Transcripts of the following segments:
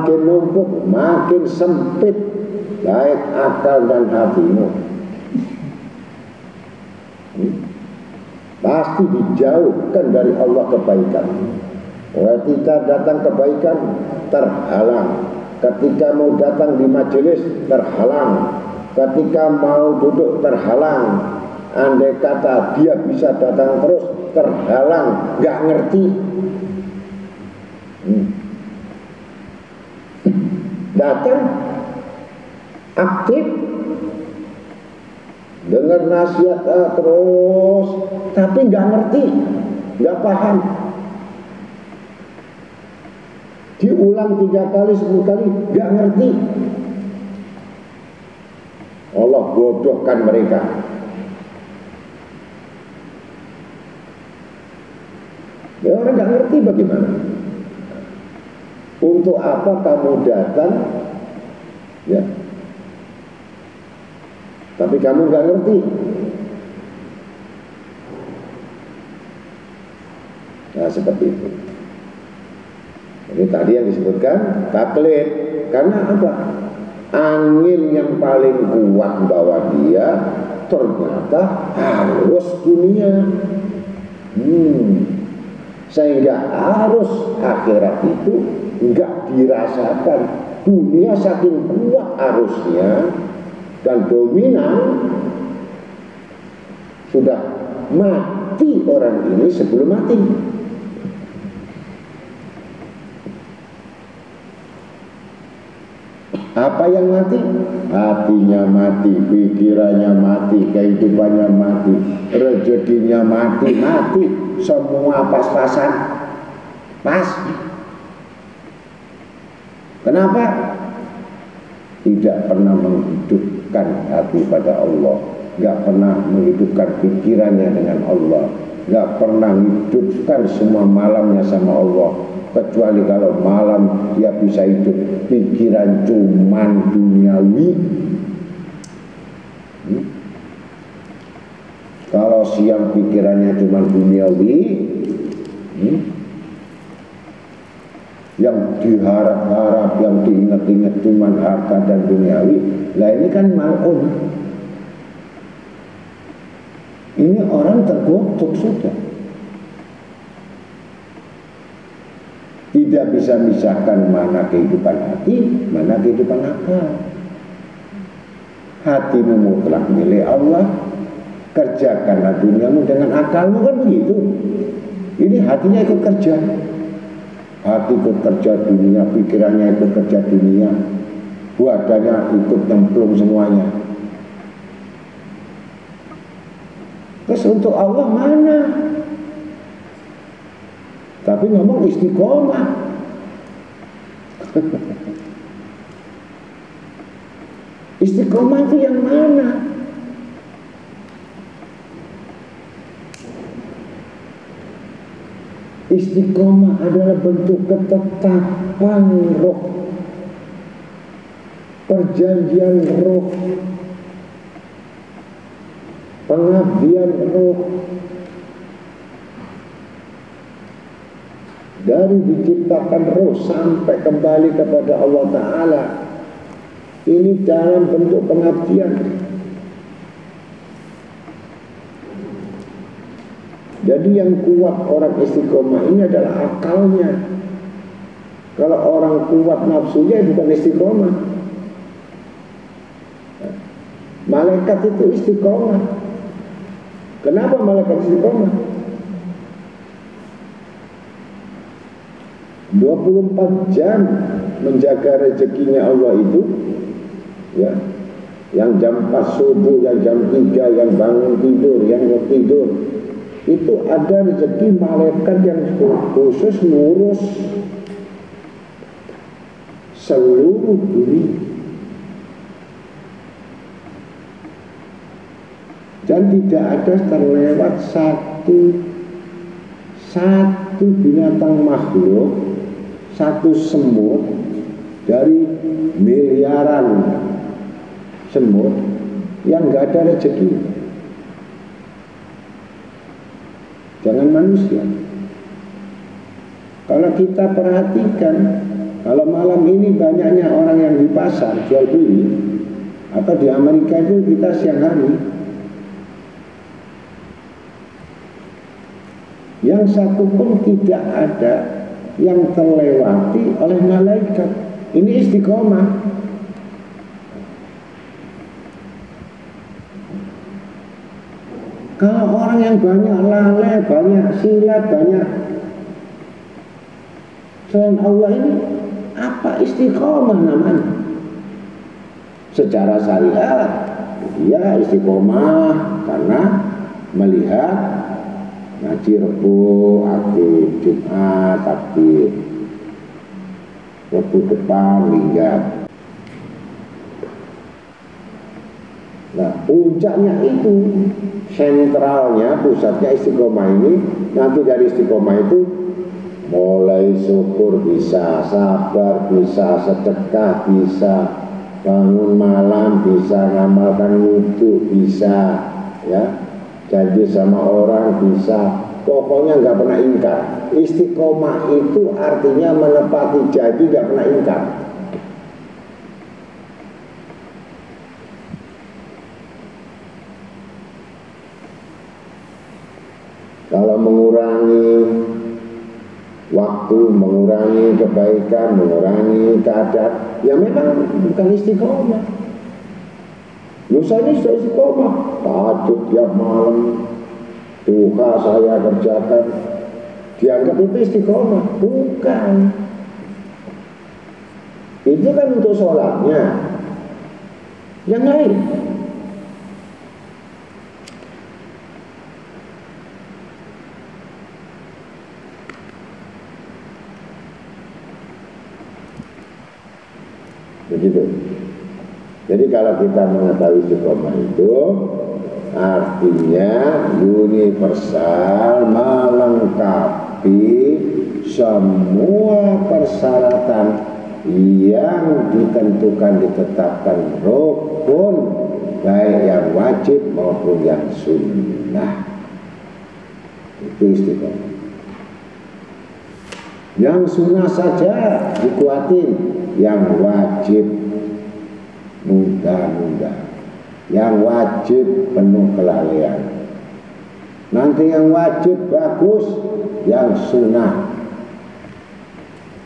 makin numpuk, makin sempit baik akal dan hatimu. Pasti dijauhkan dari Allah kebaikan. Ketika datang kebaikan terhalang, ketika mau datang di majelis terhalang, ketika mau duduk terhalang. Andai kata dia bisa datang terus terhalang, nggak ngerti. Datang aktif, dengar nasihat terus, tapi nggak ngerti, nggak paham. Diulang 3 kali 10 kali nggak ngerti. Allah bodohkan mereka. Ya orang nggak ngerti bagaimana. Untuk apa kamu datang, ya? Tapi kamu nggak ngerti. Nah seperti itu. Ini tadi yang disebutkan taklid. Karena apa? Angin yang paling kuat bawa dia ternyata arus dunia. Sehingga arus akhirat itu enggak dirasakan. Dunia saking kuat arusnya dan dominan, sudah mati orang ini sebelum mati. Apa yang mati? Hatinya mati, pikirannya mati, kehidupannya mati, rezekinya mati, semua pas-pasan. Pas. Kenapa? Tidak pernah menghidupkan hati pada Allah, gak pernah menghidupkan pikirannya dengan Allah, gak pernah menghidupkan semua malamnya sama Allah. Kecuali kalau malam dia bisa hidup pikiran cuman duniawi. Kalau siang pikirannya cuman duniawi, yang diharap-harap, yang diingat-ingat cuman harta dan duniawi. Lah ini kan mal'un. Ini orang terkutuk sudah. Tidak bisa misahkan mana kehidupan hati, mana kehidupan akal. Hatimu mutlak milik Allah, kerjakanlah duniamu dengan akalmu, kan begitu. Ini hatinya ikut kerja. Hati ikut kerja dunia, pikirannya ikut kerja dunia, badannya ikut nyemplung semuanya. Terus untuk Allah mana? Tapi ngomong istiqomah. Istiqomah itu yang mana? Istiqomah adalah bentuk ketetapan roh, perjanjian roh, pengabdian roh. Dari diciptakan roh sampai kembali kepada Allah Ta'ala, ini dalam bentuk pengabdian. Jadi yang kuat orang istiqomah ini adalah akalnya. Kalau orang kuat nafsunya bukan istiqomah. Malaikat itu istiqomah. Kenapa malaikat istiqomah? 24 jam menjaga rezekinya Allah itu, ya, yang jam 4 subuh, yang jam 3, yang bangun tidur, yang mau tidur, itu ada rezeki malaikat yang khusus ngurus seluruh dunia. Dan tidak ada terlewat satu binatang makhluk, satu semut dari miliaran semut yang nggak ada rezeki. Jangan manusia. Kalau kita perhatikan Kalau malam ini banyaknya orang yang di pasar jual beli, atau di Amerika itu kita siang hari, yang satu pun tidak ada yang terlewati oleh malaikat. Ini istiqomah. Kalau orang yang banyak lalai, banyak silat, banyak selain Allah, ini apa istiqomah namanya? Secara syariat dia istiqomah karena melihat ngaji Rebo aktif, Jumat aktif, Rebo depan minggat. Nah, puncaknya itu, sentralnya, pusatnya istiqomah ini. Nanti dari istiqomah itu mulai syukur bisa, sabar bisa, sedekah bisa, bangun malam bisa, ngamalkan wudhu bisa, ya, janji sama orang bisa, pokoknya nggak pernah ingkar. Istiqomah itu artinya menepati janji, nggak pernah ingkar. Kalau mengurangi waktu, mengurangi kebaikan, mengurangi keadaan, ya memang bukan istiqomah. Saya ini sudah istiqomah, tahajud tiap malam, duha saya kerjakan, dianggap itu istiqomah. Bukan. Itu kan untuk sholatnya. Yang lain, begitu. Jadi kalau kita mengetahui istiqomah itu artinya universal, melengkapi semua persyaratan yang ditentukan, ditetapkan rukun, baik yang wajib maupun yang sunnah. Itu istiqomah. Yang sunnah saja dikuatin, yang wajib mudah-mudah, yang wajib penuh kelalaian. Nanti yang wajib bagus, yang sunnah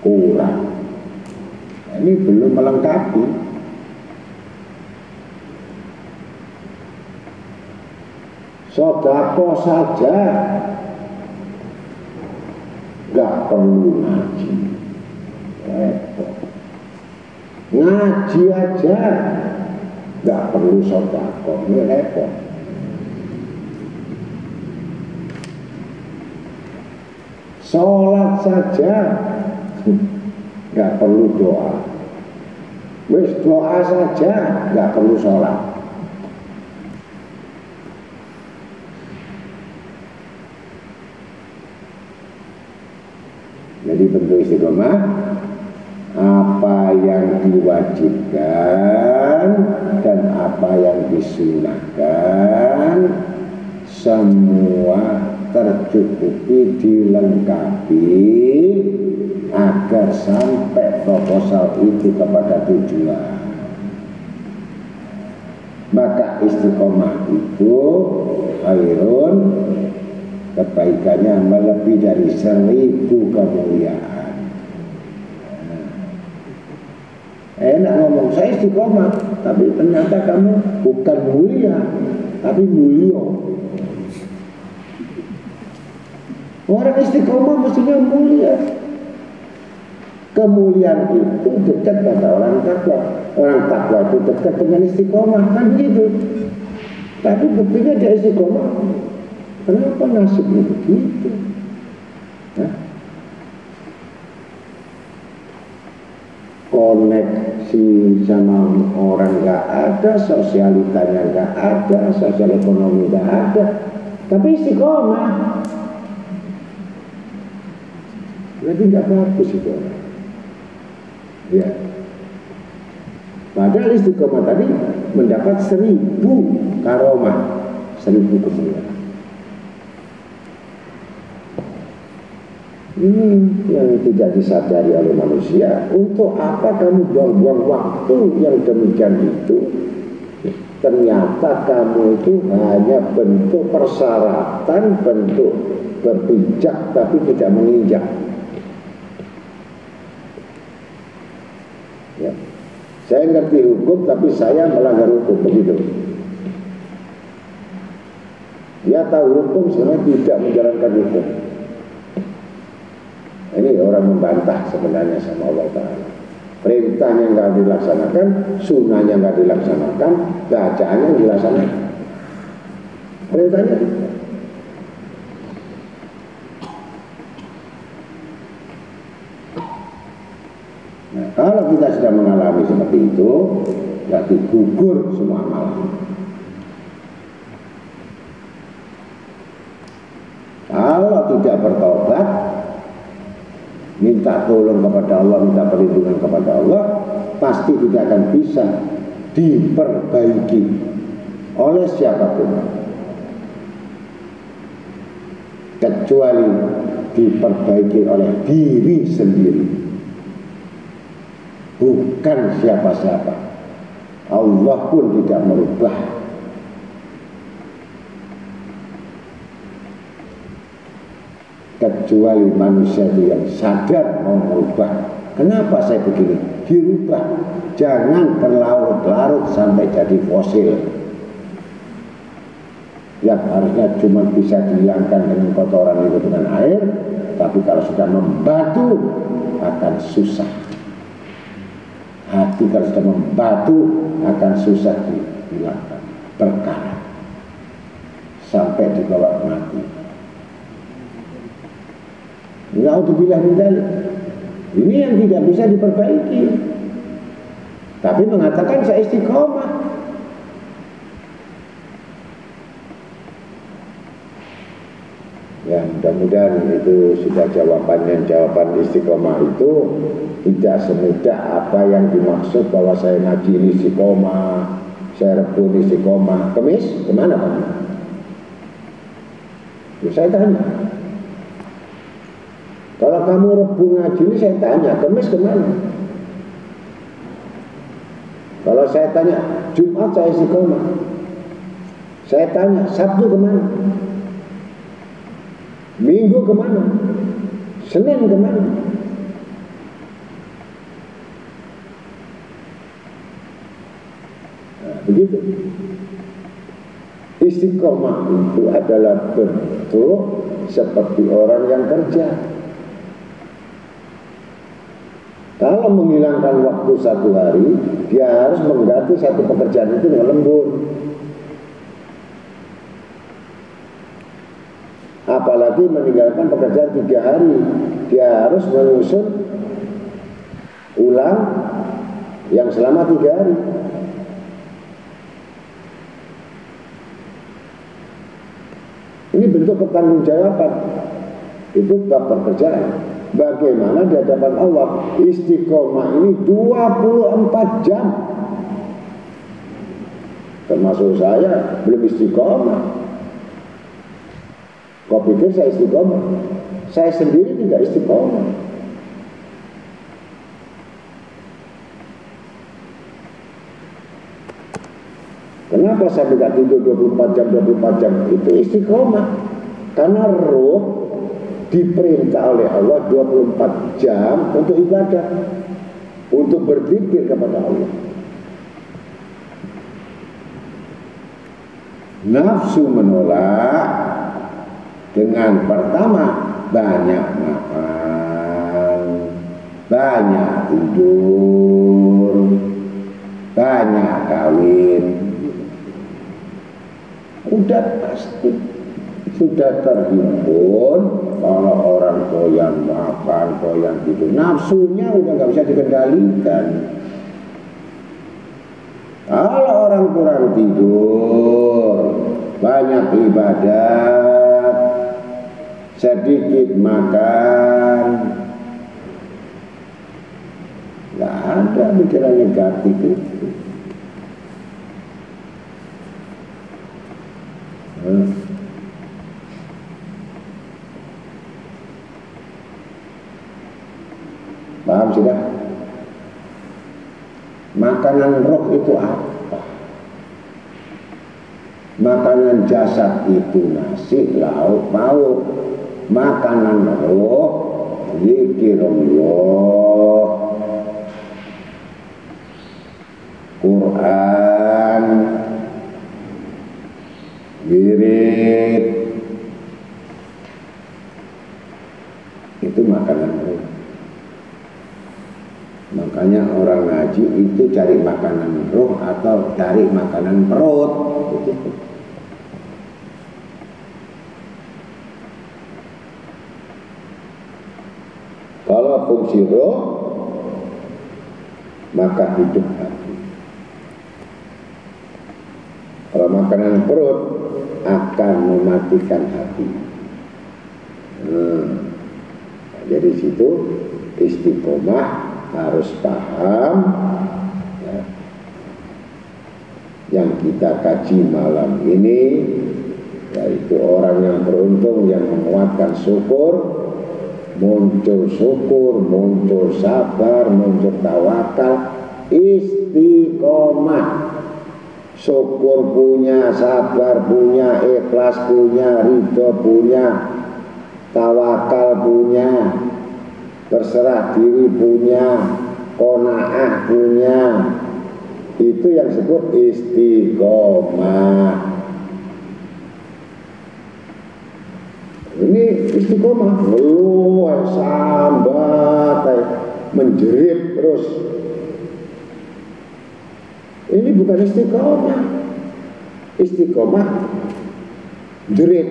kurang. Ini belum melengkapi. Sedekah saja nggak perlu ngaji, repot. Ngaji aja nggak perlu sedekah, ini repot. Sholat saja nggak perlu doa, wis doa saja nggak perlu sholat. Jadi bentuk istiqomah, apa yang diwajibkan dan apa yang disunahkan semua tercukupi, dilengkapi agar sampai proposal itu kepada tujuan. Maka istiqomah itu khairun, kebaikannya melebihi dari 1000 kemuliaan. Enak ngomong saya istiqomah, tapi ternyata kamu bukan mulia, tapi mulio. Orang istiqomah mestinya mulia. Kemuliaan itu dekat pada orang takwa. Orang takwa itu dekat dengan istiqomah, kan begitu. Tapi buktinya dia istiqomah. Kenapa nasibnya begitu? Hah? Koneksi sama orang gak ada, sosialitanya gak ada, sosial ekonomi gak ada, tapi istiqomah. Jadi gak bagus itu orang. Ya. Padahal istiqomah tadi mendapat 1000 karomah, 1000 kemuliaan. Ini yang tidak disadari oleh manusia. Untuk apa kamu buang-buang waktu yang demikian itu? Ternyata kamu itu hanya bentuk persyaratan, bentuk berpijak tapi tidak menginjak. Ya. Saya ngerti hukum tapi saya melanggar hukum, begitu. Dia tahu hukum sebenarnya tidak menjalankan hukum. Ini orang membantah sebenarnya sama Allah Ta'ala. Perintahnya nggak dilaksanakan, sunnahnya nggak dilaksanakan, bacaannya dilaksanakan. Perintahnya. Nah, kalau kita sudah mengalami seperti itu, berarti gugur semua amalan. Kalau tidak bertobat, minta tolong kepada Allah, minta perlindungan kepada Allah, pasti tidak akan bisa diperbaiki oleh siapapun, kecuali diperbaiki oleh diri sendiri, bukan siapa-siapa. Allah pun tidak merubah. Kecuali manusia itu yang sadar mau merubah. Kenapa saya begini? Dirubah. Jangan berlarut-larut sampai jadi fosil. Yang harusnya cuma bisa dihilangkan dengan kotoran itu dengan air, tapi kalau sudah membatu akan susah. Hati kalau sudah membatu akan susah dihilangkan. Berkarat sampai dibawa mati. Na'udzubillah min dzalik. Ini yang tidak bisa diperbaiki. Tapi mengatakan saya istiqomah. Ya, mudah-mudahan itu sudah jawabannya. Jawaban istiqomah itu tidak semudah apa yang dimaksud bahwa saya ngaji ini istiqomah, saya rebun istiqomah. Kemis kemana Pak? Ya, saya tanya. Kalau kamu Rebu ngaji ini saya tanya, Kemis kemana? Kalau saya tanya, Jumat saya istiqomah. Saya tanya, Sabtu kemana? Minggu kemana? Senin kemana? Nah, begitu. Istiqomah itu adalah bentuk seperti orang yang kerja. Kalau menghilangkan waktu 1 hari, dia harus mengganti satu pekerjaan itu dengan lembur. Apalagi meninggalkan pekerjaan 3 hari, dia harus menyusun ulang yang selama 3 hari. Ini bentuk pertanggungjawaban. Itu bab pekerjaan. Bagaimana di hadapan Allah istiqomah ini 24 jam. Termasuk saya belum istiqomah. Kau pikir saya istiqomah? Saya sendiri tidak istiqomah. Kenapa saya tidak tidur 24 jam, 24 jam? Itu istiqomah. Karena roh diperintah oleh Allah 24 jam untuk ibadah, untuk berzikir kepada Allah. Nafsu menolak dengan pertama banyak makan, banyak tidur, banyak kawin. Udah pasti sudah terhimpun. Kalau orang doyan makan, doyan tidur, nafsunya udah nggak bisa dikendalikan. Kalau orang kurang tidur, banyak ibadat, sedikit makan, nggak ada pikiran negatif itu. Paham sudah? Makanan roh itu apa? Makanan jasad itu nasi, lauk, pauk. Makanan roh, zikirullah, Quran, wirid, itu makanan roh. Makanya orang ngaji itu cari makanan roh atau cari makanan perut. Begitu. Kalau fungsi roh, maka hidup hati. Kalau makanan perut akan mematikan hati. Jadi situ istiqomah harus paham ya, yang kita kaji malam ini, yaitu orang yang beruntung yang menguatkan syukur, muncul syukur, muncul sabar, muncul tawakal, istiqomah. Syukur punya, sabar punya, ikhlas punya, ridho punya, tawakal punya, berserah diri punya, qanaah punya. Itu yang disebut istiqomah. Ini istiqomah, sambat, menjerit terus. Ini bukan istiqomah. Istiqomah jerit.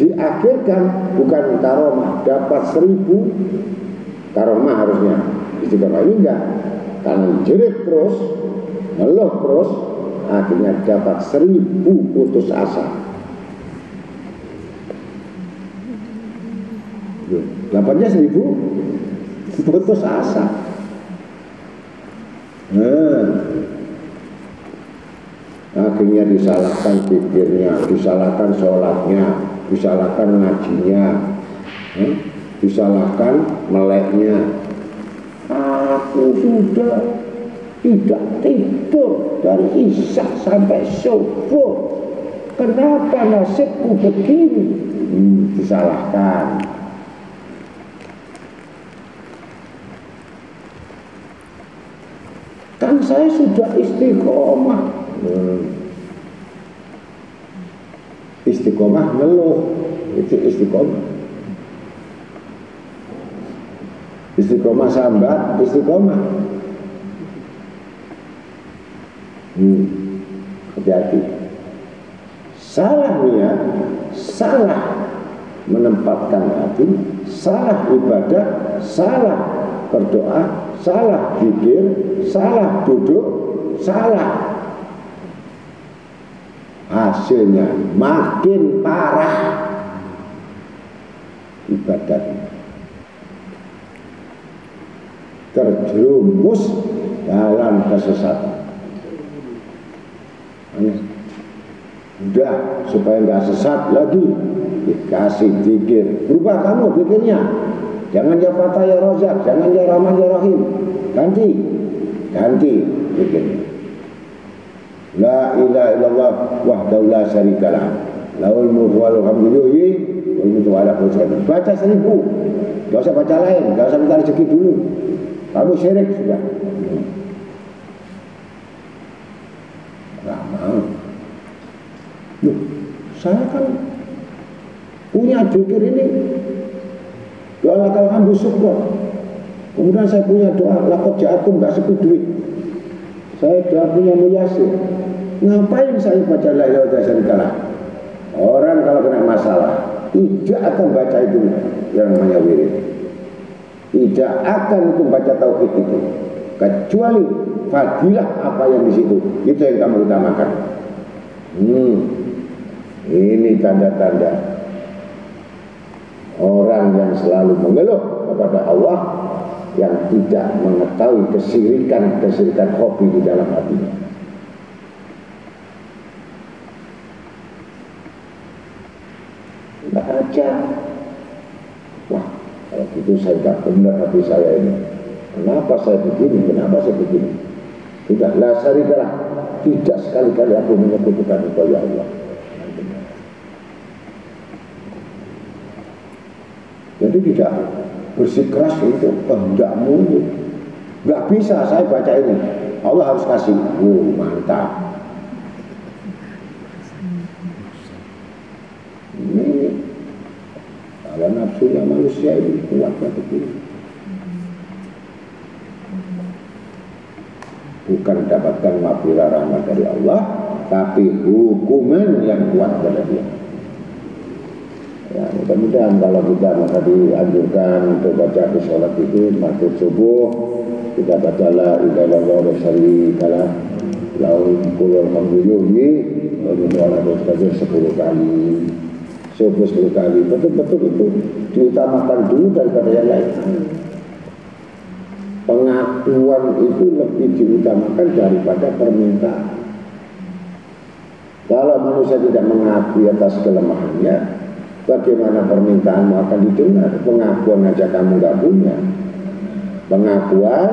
Diakhirkan bukan karomah, dapat 1000 karomah harusnya. Istiqomah ini enggak, karena jerit terus, ngeluh terus, akhirnya dapat 1000 putus asa. Dapatnya 1000 putus asa. Akhirnya disalahkan pikirnya, disalahkan sholatnya, disalahkan ngajinya, disalahkan meleknya. Aku sudah tidak tidur dari isya sampai subuh. Kenapa nasibku begini? Disalahkan. Kan saya sudah istiqomah. Istiqomah ngeluh, itu istiqomah. Istiqomah sambat, istiqomah. Hati-hati. Salah niat, salah menempatkan hati, salah ibadah, salah berdoa, salah zikir, salah duduk, salah. Hasilnya makin parah ibadahnya, terjerumus dalam kesesatan. Udah, supaya nggak sesat lagi, dikasih zikir. Berubah kamu zikirnya. Jangan ya Fatah ya Rozak, jangan ya Rahman ya Rahim. Ganti zikirnya. La ilaha illallah wahdahu la syarikalah, lahul mulku wal hamdu wa yumiitu ala kulli syai'in. Baca 1000. Enggak usah baca lain, enggak usah minta rezeki dulu. Kamu syirik sudah. Enggak mau. Loh, saya kan punya zikir ini. Doa lakal hamdu syukur. Kemudian saya punya doa laqad ja'akum enggak sepi duit. Saya doa punya muyasir. Ngapain saya baca la ilaha illallah? Orang kalau kena masalah tidak akan baca itu yang namanya wirid. Tidak akan itu baca tauhid itu, kecuali fadilah apa yang di situ. Itu yang kamu utamakan. Ini tanda-tanda orang yang selalu mengeluh kepada Allah, yang tidak mengetahui kesirikan hobi di dalam hatinya. Baca itu saya tidak benar hati saya ini. Kenapa saya begini? Kenapa saya begini? Tidak, la syarikalah. Tidak sekali-kali aku menyebutkan engkau ya Allah. Jadi tidak bersikeras untuk kehendakmu itu. Nggak bisa saya baca ini. Allah harus kasih. Mantap. Ini kalau nafsunya manusia ini kuatnya begini. Bukan dapatkan maghfirah rahmat dari Allah, tapi hukuman yang kuat pada dia. Ya, mudah-mudahan kalau kita maka dianjurkan untuk baca di sholat itu maghrib subuh, kita baca la ilaha illallah wa syarikalah lahul mulku wal hamdu wa huwa 10 kali. Subuh 10 kali. Betul-betul itu diutamakan dulu daripada yang lain. Pengakuan itu lebih diutamakan daripada permintaan. Kalau manusia tidak mengakui atas kelemahannya, bagaimana permintaanmu akan didengar? Pengakuan aja kamu nggak punya. Pengakuan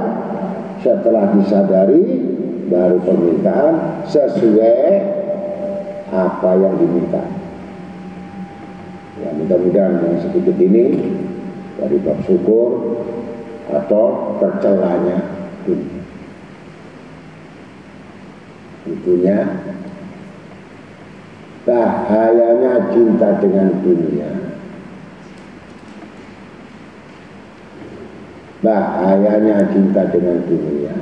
setelah disadari, baru permintaan sesuai apa yang diminta. Ya, mudah-mudahan yang sedikit ini dari bab syukur atau tercelanya dunia. Tentunya bahayanya cinta dengan dunia. Bahayanya cinta dengan dunia.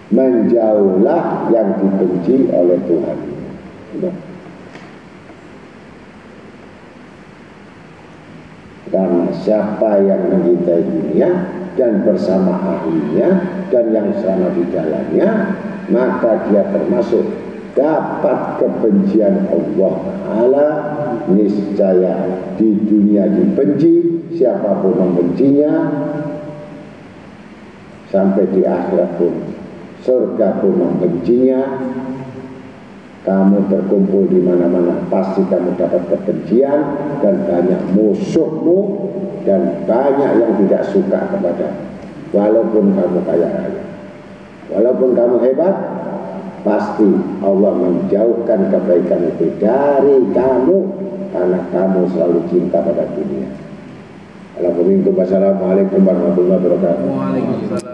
Menjauhlah yang dibenci oleh Tuhan. Karena siapa yang mencintai dunia dan bersama ahlinya dan yang selama di dalamnya, maka dia termasuk dapat kebencian Allah Ta'ala. Niscaya di dunia dibenci, siapapun membencinya, sampai di akhirat pun surga pun membencinya. Kamu terkumpul di mana-mana pasti kamu dapat kebencian dan banyak musuhmu dan banyak yang tidak suka kepada. Walaupun kamu kaya raya, walaupun kamu hebat, pasti Allah menjauhkan kebaikan itu dari kamu karena kamu selalu cinta pada dunia. Assalamualaikum warahmatullahi wabarakatuh.